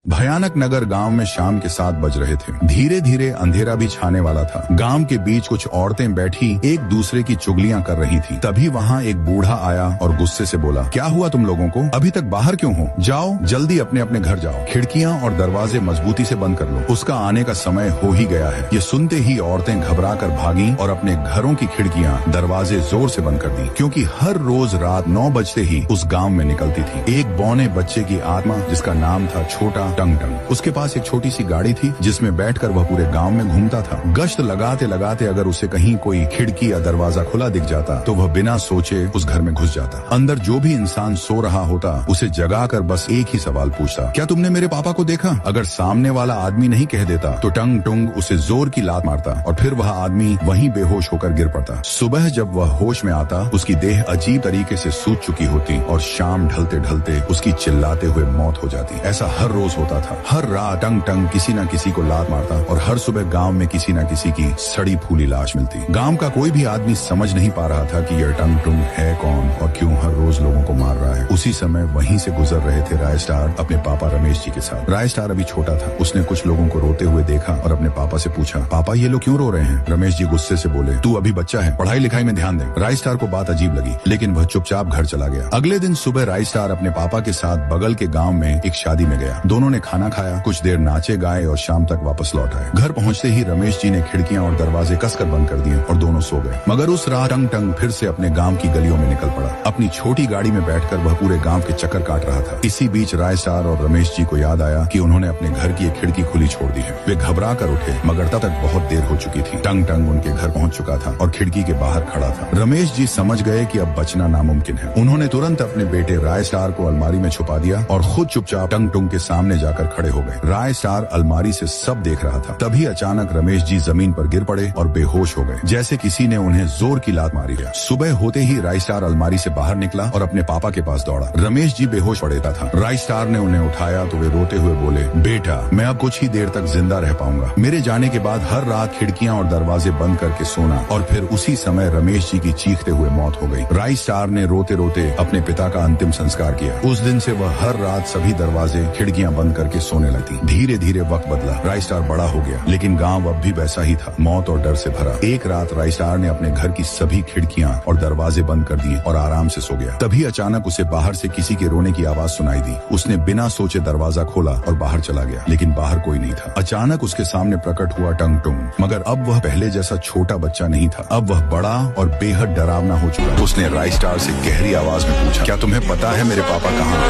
भयानक नगर गांव में शाम के 7 बज रहे थे। धीरे धीरे अंधेरा भी छाने वाला था। गांव के बीच कुछ औरतें बैठी एक दूसरे की चुगलियां कर रही थीं। तभी वहां एक बूढ़ा आया और गुस्से से बोला, क्या हुआ तुम लोगों को? अभी तक बाहर क्यों हो? जाओ जल्दी अपने अपने घर जाओ। खिड़कियां और दरवाजे मजबूती से बंद कर लो, उसका आने का समय हो ही गया है। ये सुनते ही औरतें घबरा कर भागी और अपने घरों की खिड़कियां दरवाजे जोर से बंद कर दी, क्योंकि हर रोज रात 9 बजते ही उस गाँव में निकलती थी एक बौने बच्चे की आत्मा, जिसका नाम था छोटा टंग टंग। उसके पास एक छोटी सी गाड़ी थी जिसमें बैठकर वह पूरे गांव में घूमता था। गश्त लगाते लगाते अगर उसे कहीं कोई खिड़की या दरवाजा खुला दिख जाता तो वह बिना सोचे उस घर में घुस जाता। अंदर जो भी इंसान सो रहा होता उसे जगाकर बस एक ही सवाल पूछता, क्या तुमने मेरे पापा को देखा? अगर सामने वाला आदमी नहीं कह देता तो टंग टुंग उसे जोर की लात मारता और फिर वह आदमी वहीं बेहोश होकर गिर पड़ता। सुबह जब वह होश में आता उसकी देह अजीब तरीके से सूज चुकी होती और शाम ढलते ढलते उसकी चिल्लाते हुए मौत हो जाती। ऐसा हर रोज होता था। हर रात टंग टंग किसी न किसी को लात मारता और हर सुबह गांव में किसी न किसी की सड़ी फूली लाश मिलती। गांव का कोई भी आदमी समझ नहीं पा रहा था कि यह टंग टुंग है कौन और क्यों हर रोज लोगों को मार रहा है। उसी समय वहीं से गुजर रहे थे राय स्टार अपने पापा रमेश जी के साथ। राय स्टार अभी छोटा था। उसने कुछ लोगों को रोते हुए देखा और अपने पापा से पूछा, पापा ये लोग क्यों रो रहे हैं? रमेश जी गुस्से से बोले, तू अभी बच्चा है, पढ़ाई लिखाई में ध्यान दे। राय स्टार को बात अजीब लगी, लेकिन वह चुपचाप घर चला गया। अगले दिन सुबह राय स्टार अपने पापा के साथ बगल के गाँव में एक शादी में गया। दोनों ने खाना खाया, कुछ देर नाचे गाए और शाम तक वापस लौट आए। घर पहुंचते ही रमेश जी ने खिड़कियां और दरवाजे कसकर बंद कर दिए और दोनों सो गए। मगर उस रात टंग टंग फिर से अपने गांव की गलियों में निकल पड़ा। अपनी छोटी गाड़ी में बैठकर वह पूरे गांव के चक्कर काट रहा था। इसी बीच राय स्टार और रमेश जी को याद आया कि उन्होंने अपने घर की एक खिड़की खुली छोड़ दी है। वे घबरा कर उठे, मगर तब तक बहुत देर हो चुकी थी। टंग टंग उनके घर पहुंच चुका था और खिड़की के बाहर खड़ा था। रमेश जी समझ गए कि अब बचना नामुमकिन है। उन्होंने तुरंत अपने बेटे राय स्टार को अलमारी में छुपा दिया और खुद चुपचाप टंग टुंग के सामने जाकर खड़े हो गए। राय स्टार अलमारी से सब देख रहा था। तभी अचानक रमेश जी जमीन पर गिर पड़े और बेहोश हो गए, जैसे किसी ने उन्हें जोर की लात मारी है। सुबह होते ही राय स्टार अलमारी से बाहर निकला और अपने पापा के पास दौड़ा। रमेश जी बेहोश पड़ेता था। राय स्टार ने उन्हें उठाया तो वे रोते हुए बोले, बेटा मैं अब कुछ ही देर तक जिंदा रह पाऊंगा। मेरे जाने के बाद हर रात खिड़कियां और दरवाजे बंद करके सोना। और फिर उसी समय रमेश जी की चीखते हुए मौत हो गई। राय स्टार ने रोते रोते अपने पिता का अंतिम संस्कार किया। उस दिन से वह हर रात सभी दरवाजे खिड़कियां बंद करके सोने लगती। धीरे धीरे वक्त बदला। राय स्टार बड़ा हो गया, लेकिन गांव अब भी वैसा ही था, मौत और डर से भरा। एक रात राय स्टार ने अपने घर की सभी खिड़कियां और दरवाजे बंद कर दिए और आराम से सो गया। तभी अचानक उसे बाहर से किसी के रोने की आवाज सुनाई दी। उसने बिना सोचे दरवाजा खोला और बाहर चला गया, लेकिन बाहर कोई नहीं था। अचानक उसके सामने प्रकट हुआ टंग टुंग, मगर अब वह पहले जैसा छोटा बच्चा नहीं था। अब वह बड़ा और बेहद डरावना हो चुका। उसने राय स्टार से गहरी आवाज में पूछा, क्या तुम्हें पता है मेरे पापा कहाँ हैं?